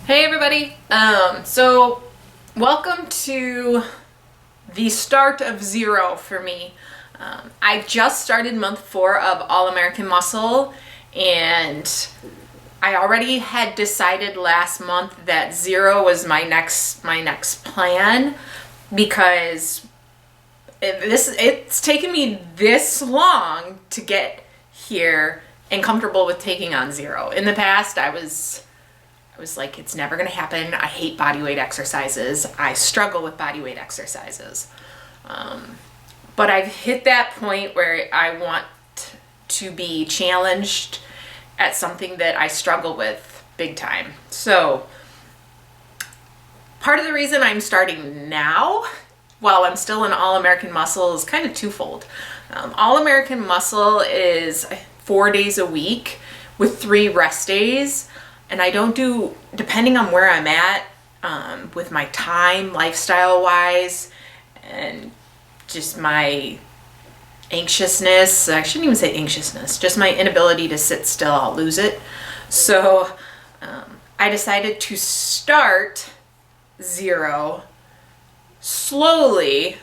Hey everybody! So welcome to the start of Xero for me. I just started month 4 of All-American Muscle, and I already had decided last month that Xero was my next plan, because it's taken me this long to get here and comfortable with taking on Xero. In the past, I was like, it's never gonna happen. I hate bodyweight exercises. I struggle with bodyweight exercises. But I've hit that point where I want to be challenged at something that I struggle with big time. So part of the reason I'm starting now, while I'm still in All-American Muscle, is kind of twofold. All-American Muscle is 4 days a week with 3 rest days. And I don't do, depending on where I'm at, with my time, lifestyle-wise, and just my anxiousness. I shouldn't even say anxiousness, just my inability to sit still. I'll lose it. So I decided to start Xero slowly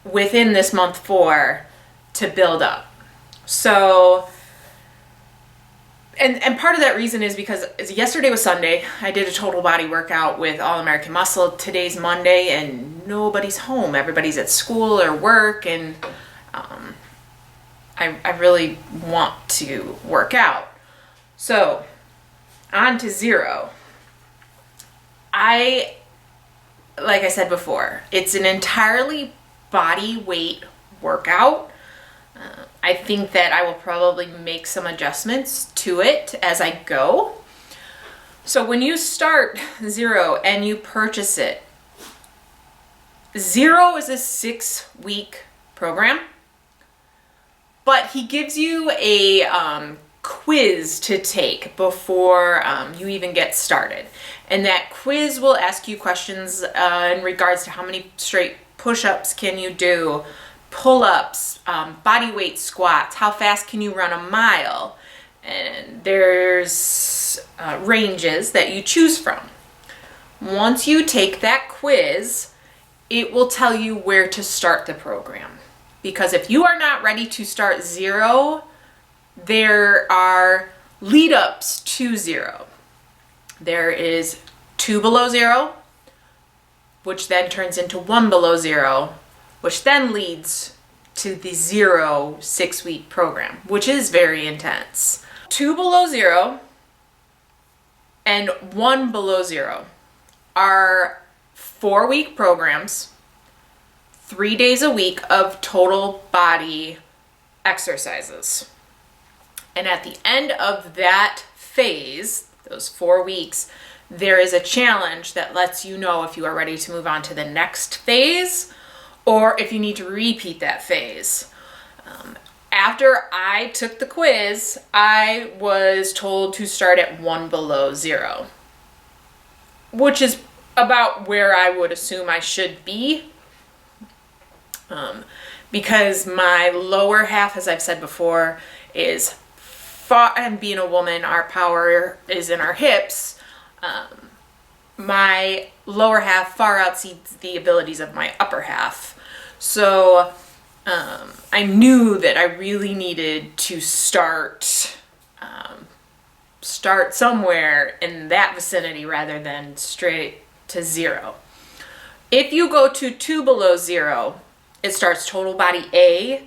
within this month 4 to build up. So And part of that reason is because yesterday was Sunday. I did a total body workout with All-American Muscle. Today's Monday and nobody's home. Everybody's at school or work, and I really want to work out. So on to Xero. Like I said before, it's an entirely body weight workout. I think that I will probably make some adjustments to it as I go. So when you start Xero and you purchase it, Xero is a 6-week program, but he gives you a quiz to take before you even get started. And that quiz will ask you questions in regards to how many straight push-ups can you do, pull-ups, body weight squats, how fast can you run a mile, and there's ranges that you choose from. Once you take that quiz, it will tell you where to start the program. Because if you are not ready to start Xero, there are lead-ups to Xero. There is 2 below Xero, which then turns into 1 below Xero, which then leads to the Xero 6-week program, which is very intense. 2 below Xero and 1 below Xero are 4-week programs, 3 days a week of total body exercises. And at the end of that phase, those 4 weeks, there is a challenge that lets you know if you are ready to move on to the next phase, or if you need to repeat that phase. After I took the quiz, I was told to start at 1 below Xero, which is about where I would assume I should be, because my lower half, as I've said before, is far, and being a woman, our power is in our hips. My lower half far exceeds the abilities of my upper half. So I knew that I really needed to start somewhere in that vicinity rather than straight to Xero. If you go to 2 below Xero, it starts total body A,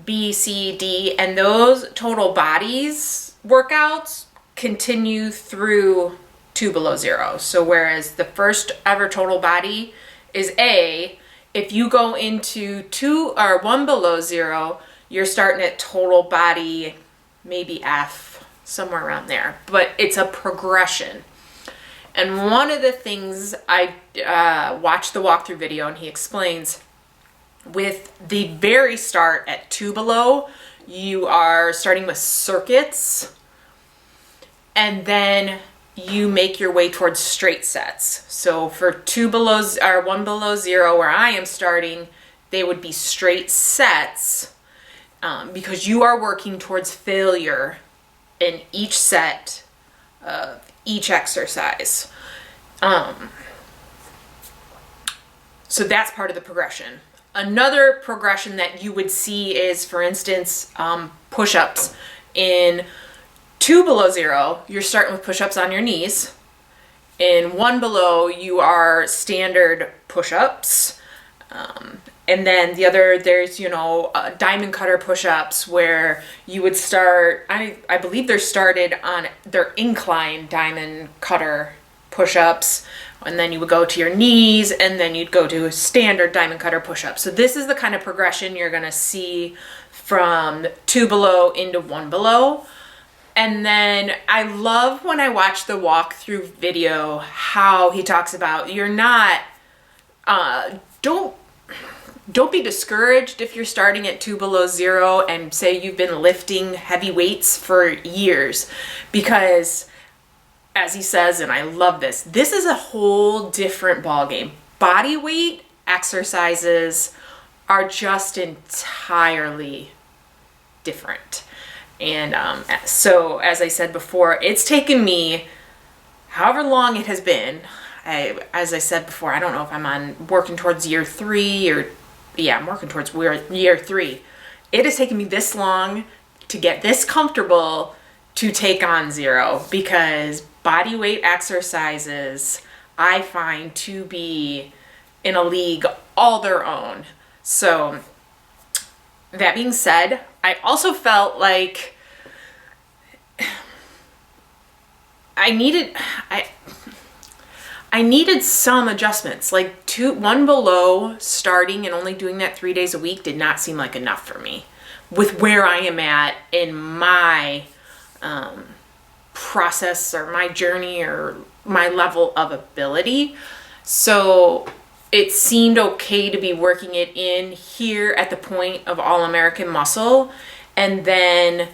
B, C, D, and those total bodies workouts continue through 2 below Xero. So whereas the first ever total body is A, if you go into 2 or 1 below Xero, you're starting at total body, maybe F, somewhere around there. But it's a progression. And one of the things I watched the walkthrough video, and he explains, with the very start at 2 below, you are starting with circuits, and then you make your way towards straight sets. So for 2 below or 1 below Xero, where I am starting, they would be straight sets, because you are working towards failure in each set of each exercise. So that's part of the progression. Another progression that you would see is, for instance, push-ups. In 2 below 0, you're starting with push-ups on your knees. In 1 below, you are standard push-ups. And then the other, there's, diamond cutter push-ups where you would start, I believe they're started on their incline diamond cutter push-ups. And then you would go to your knees, and then you'd go to a standard diamond cutter push-up. So this is the kind of progression you're gonna see from 2 below into 1 below. And then I love when I watch the walkthrough video how he talks about you're not, don't be discouraged if you're starting at 2 below 0 and say you've been lifting heavy weights for years, because as he says, and I love this is a whole different ballgame. Body weight exercises are just entirely different. And so, as I said before, it's taken me however long it has been. As I said before, I don't know if I'm working towards year 3 or, I'm working towards year 3. It has taken me this long to get this comfortable to take on Xero, because body weight exercises I find to be in a league all their own. So that being said, I also felt like I needed some adjustments. Like 1 below starting and only doing that 3 days a week did not seem like enough for me with where I am at in my process or my journey or my level of ability. So it seemed okay to be working it in here at the point of All-American Muscle. And then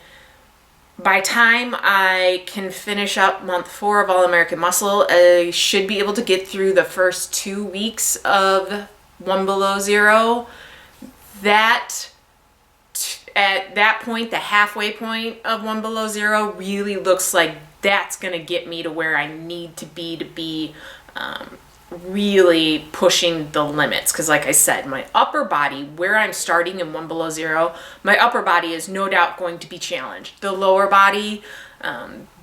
by time I can finish up month 4 of All-American Muscle, I should be able to get through the first 2 weeks of 1 below 0. At that point, the halfway point of 1 below 0 really looks like that's going to get me to where I need to be really pushing the limits. Because like I said, my upper body, where I'm starting in 1 below 0, my upper body is no doubt going to be challenged. The lower body,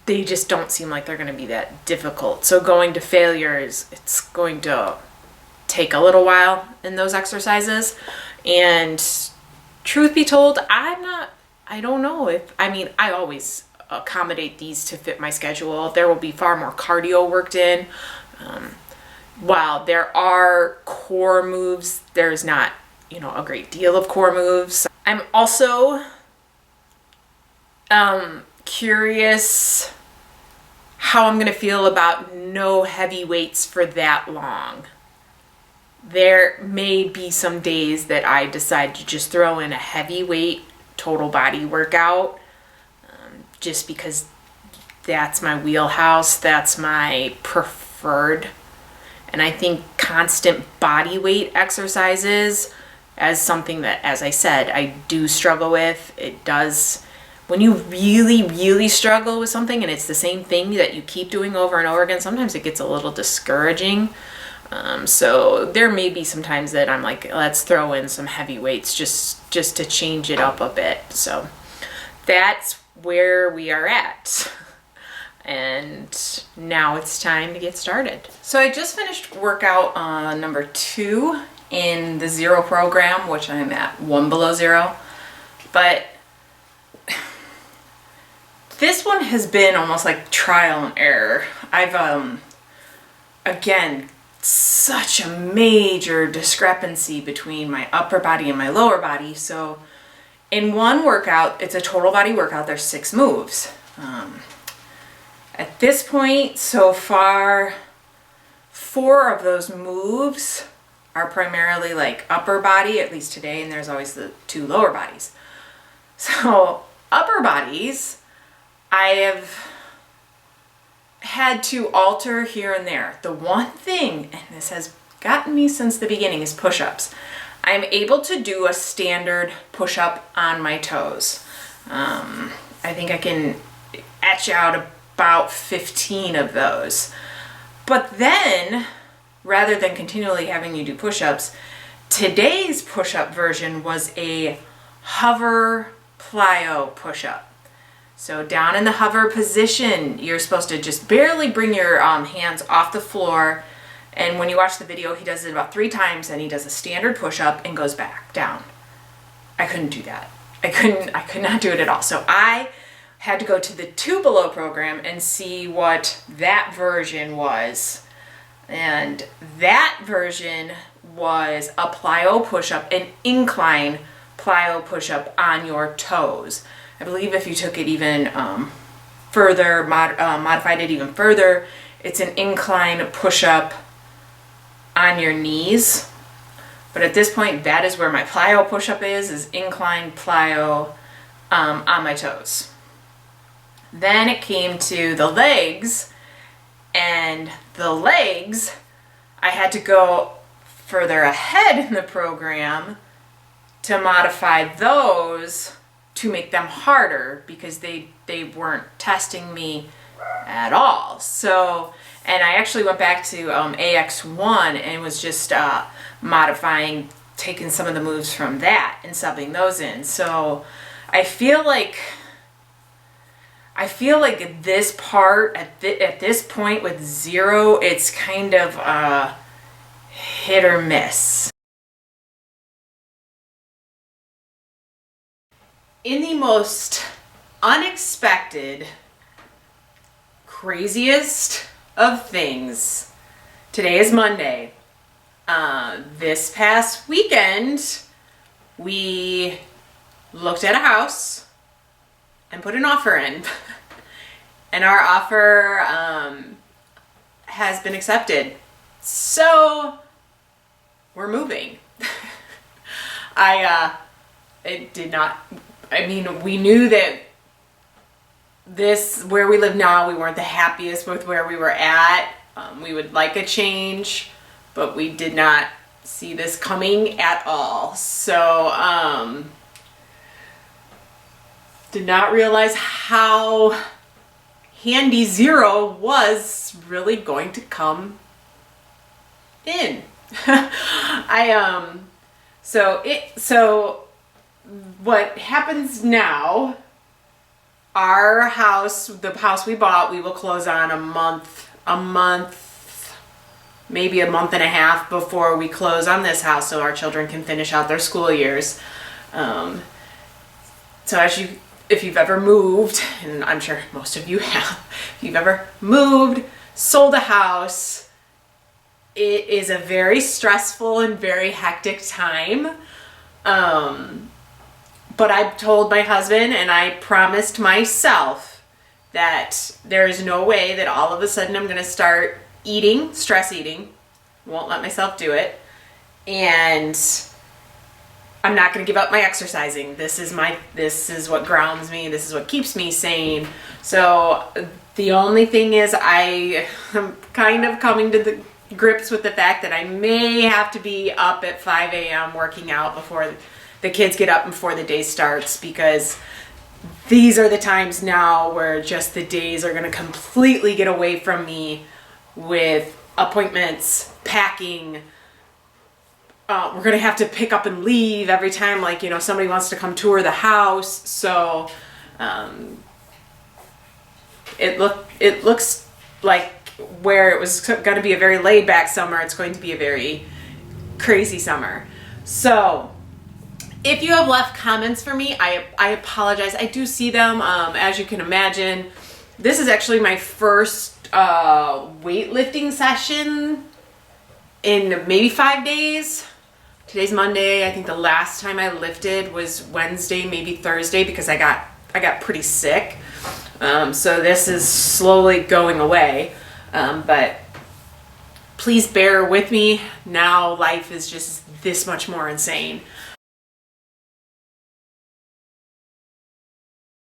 they just don't seem like they're going to be that difficult. So going to failures, it's going to take a little while in those exercises. And truth be told, I don't know I always accommodate these to fit my schedule. There will be far more cardio worked in. While there are core moves, there's not, a great deal of core moves. I'm also curious how I'm going to feel about no heavy weights for that long. There may be some days that I decide to just throw in a heavyweight total body workout, just because that's my wheelhouse, that's my preferred. And I think constant body weight exercises as something that, as I said, I do struggle with. It does, when you really, really struggle with something and it's the same thing that you keep doing over and over again, sometimes it gets a little discouraging. So there may be some times that I'm like, let's throw in some heavy weights just to change it up a bit. So that's where we are at. And now it's time to get started. So I just finished workout number 2 in the Xero program, which I'm at 1 below 0. But this one has been almost like trial and error. I've, again, such a major discrepancy between my upper body and my lower body. So in one workout, it's a total body workout, there's 6 moves. At this point, so far, 4 of those moves are primarily like upper body, at least today, and there's always the 2 lower bodies. So upper bodies, I have had to alter here and there. The one thing, and this has gotten me since the beginning, is push-ups. I'm able to do a standard push-up on my toes. I think I can etch out about 15 of those. But then, rather than continually having you do push-ups, today's push-up version was a hover plyo push-up. So down in the hover position, you're supposed to just barely bring your hands off the floor. And when you watch the video, he does it about 3 times, and he does a standard push-up and goes back down. I couldn't do that. I could not do it at all. So I had to go to the 2 Below program and see what that version was. And that version was a plyo push-up, an incline plyo push-up on your toes. I believe if you took it even further, modified it even further, it's an incline push-up on your knees. But at this point, that is where my plyo push-up is incline plyo on my toes. Then it came to the legs, and the legs, I had to go further ahead in the program to modify those to make them harder, because they weren't testing me at all. So, and I actually went back to AX1 and was just modifying, taking some of the moves from that and subbing those in. So I feel like this part at this point with Xero, it's kind of hit or miss. In the most unexpected, craziest of things, today is Monday. This past weekend, we looked at a house and put an offer in. And our offer has been accepted. So we're moving. We knew that where we live now, we weren't the happiest with where we were at. We would like a change, but we did not see this coming at all. So, did not realize how handy Xero was really going to come in. So what happens now, our house, the house we bought, we will close on a month, maybe a month and a half before we close on this house, so our children can finish out their school years. So if you've ever moved, and I'm sure most of you have, if you've ever moved, sold a house, it is a very stressful and very hectic time. But I told my husband and I promised myself that there is no way that all of a sudden I'm going to start stress eating. Won't let myself do it. And I'm not going to give up my exercising. This is what grounds me. This is what keeps me sane. So the only thing is I am kind of coming to the grips with the fact that I may have to be up at 5 a.m. working out before the kids get up, before the day starts, because these are the times now where just the days are going to completely get away from me with appointments, packing. We're going to have to pick up and leave every time, somebody wants to come tour the house. So it looks like where it was going to be a very laid back summer, it's going to be a very crazy summer. So if you have left comments for me, I apologize. I do see them. As you can imagine, this is actually my first weightlifting session in maybe 5 days. Today's Monday. I think the last time I lifted was Wednesday, maybe Thursday, because I got pretty sick. So this is slowly going away. But please bear with me. Now life is just this much more insane.